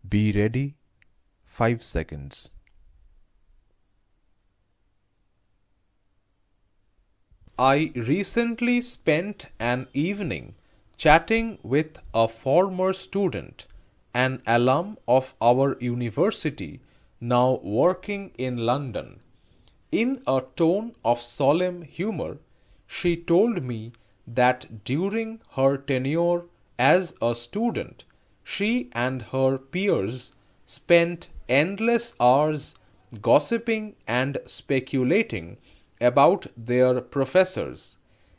Be ready. 5 seconds. I recently spent an evening chatting with a former student, an alum of our university, now working in London. In a tone of solemn humor, she told me that during her tenure as a student, she and her peers spent endless hours gossiping and speculating about their professors,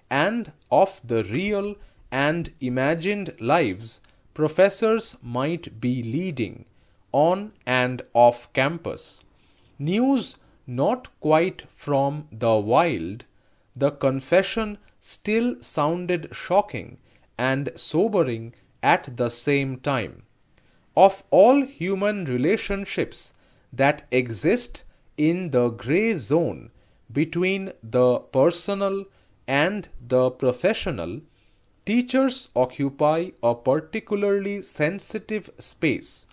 and of the real and imagined lives professors might be leading on and off campus. News not quite from the wild, the confession still sounded shocking and sobering at the same time. Of all human relationships that exist in the gray zone between the personal and the professional, teachers occupy a particularly sensitive space.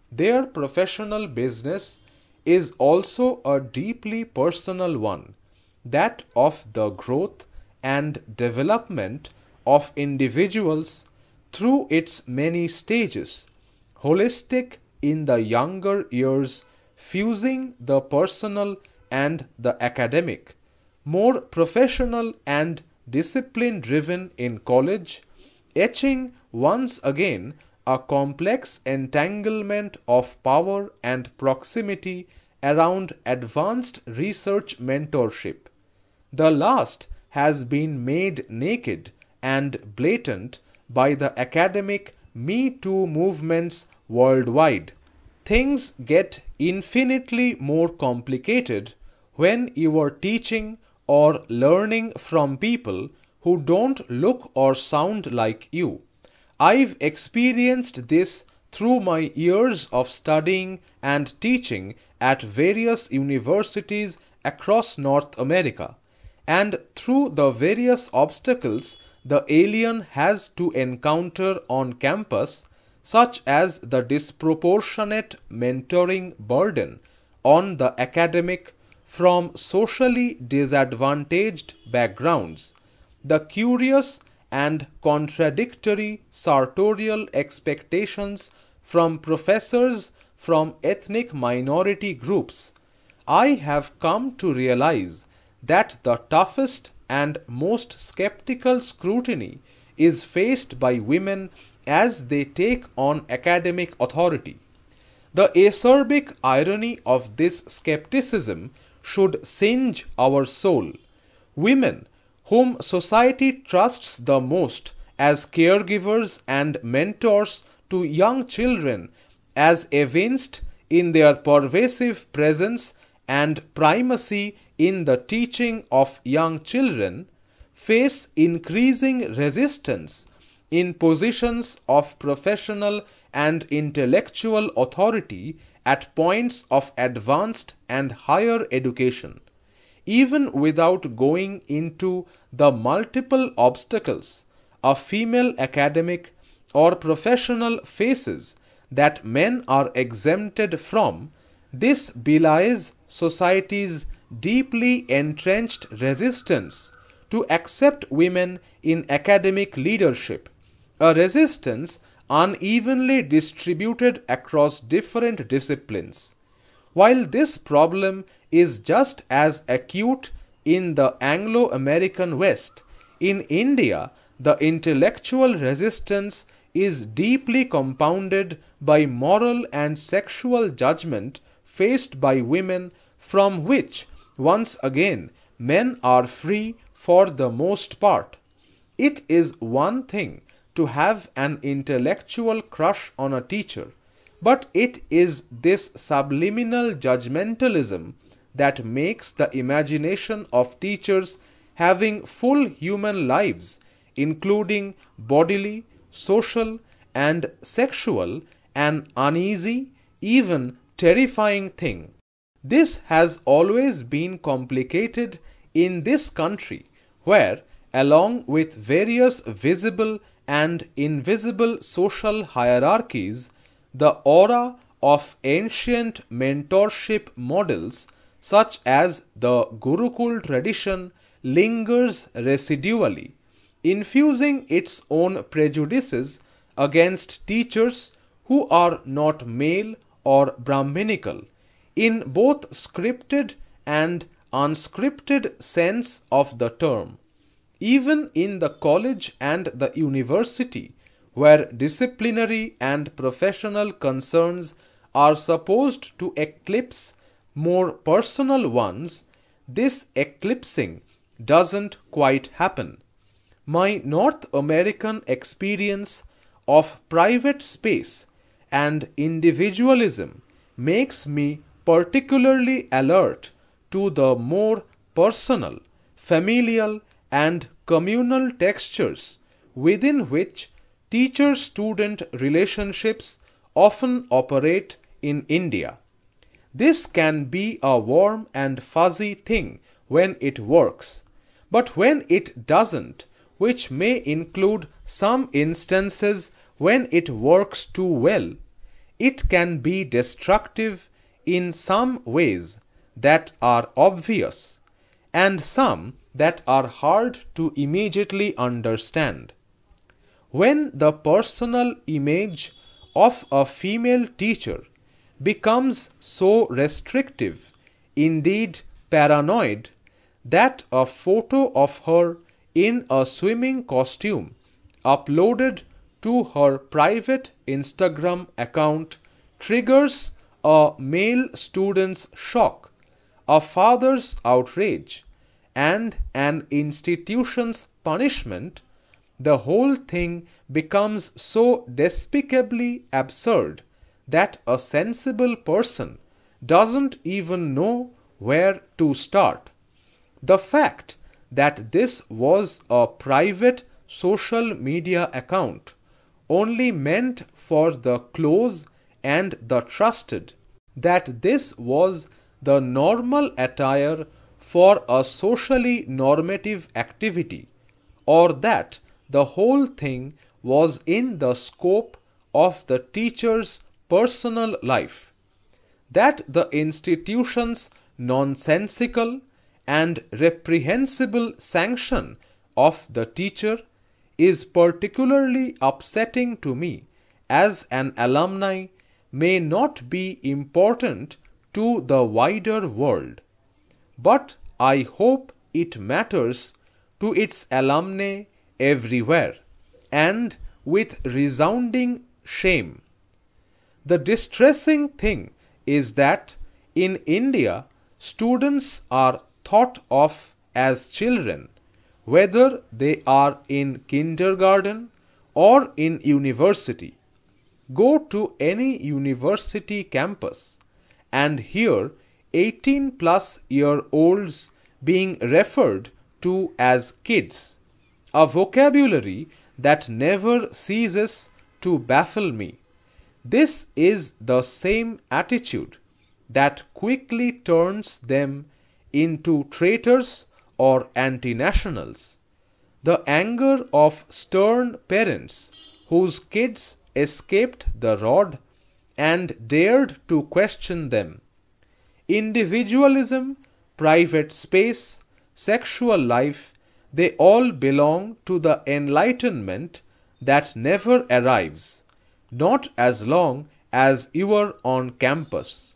Their professional business is also a deeply personal one, that of the growth and development of individuals through its many stages, holistic in the younger years, fusing the personal and the academic, more professional and discipline driven in college, etching once again a complex entanglement of power and proximity around advanced research mentorship. The last has been made naked and blatant by the academic Me Too movements worldwide. Things get infinitely more complicated when you are teaching or learning from people who don't look or sound like you. I've experienced this through my years of studying and teaching at various universities across North America, and through the various obstacles the alien has to encounter on campus, such as the disproportionate mentoring burden on the academic from socially disadvantaged backgrounds, the curious and contradictory sartorial expectations from professors from ethnic minority groups. I have come to realize that the toughest and most skeptical scrutiny is faced by women as they take on academic authority. The acerbic irony of this skepticism should singe our soul. Women, whom society trusts the most as caregivers and mentors to young children, as evinced in their pervasive presence and primacy in the teaching of young children, face increasing resistance in positions of professional and intellectual authority at points of advanced and higher education. Even without going into the multiple obstacles a female academic or professional faces that men are exempted from, this belies society's deeply entrenched resistance to accept women in academic leadership, a resistance unevenly distributed across different disciplines. While this problem is just as acute in the Anglo-American West, in India the intellectual resistance is deeply compounded by moral and sexual judgment faced by women, from which, once again, men are free for the most part. It is one thing to have an intellectual crush on a teacher, but it is this subliminal judgmentalism that makes the imagination of teachers having full human lives, including bodily, social, and sexual, an uneasy, even terrifying thing. This has always been complicated in this country, where, along with various visible and invisible social hierarchies, the aura of ancient mentorship models such as the Gurukul tradition lingers residually, infusing its own prejudices against teachers who are not male or Brahminical in both scripted and unscripted sense of the term. Even in the college and the university, where disciplinary and professional concerns are supposed to eclipse more personal ones, this eclipsing doesn't quite happen. My North American experience of private space and individualism makes me particularly alert to the more personal, familial, and communal textures within which teacher-student relationships often operate in India. This can be a warm and fuzzy thing when it works, but when it doesn't, which may include some instances when it works too well, it can be destructive in some ways that are obvious and some that are hard to immediately understand. When the personal image of a female teacher becomes so restrictive, indeed paranoid, that a photo of her in a swimming costume uploaded to her private Instagram account triggers a male student's shock, a father's outrage, and an institution's punishment, the whole thing becomes so despicably absurd that a sensible person doesn't even know where to start. The fact that this was a private social media account only meant for the close and the trusted, that this was the normal attire for a socially normative activity, or that the whole thing was in the scope of the teacher's personal life, that the institution's nonsensical and reprehensible sanction of the teacher is particularly upsetting to me as an alumni may not be important to the wider world, but I hope it matters to its alumni everywhere, and with resounding shame. The distressing thing is that in India, students are thought of as children, whether they are in kindergarten or in university. Go to any university campus and hear 18-plus-year-olds being referred to as kids, a vocabulary that never ceases to baffle me. This is the same attitude that quickly turns them into traitors or anti-nationals. The anger of stern parents whose kids escaped the rod and dared to question them. Individualism, private space, sexual life, they all belong to the enlightenment that never arrives, not as long as you are on campus.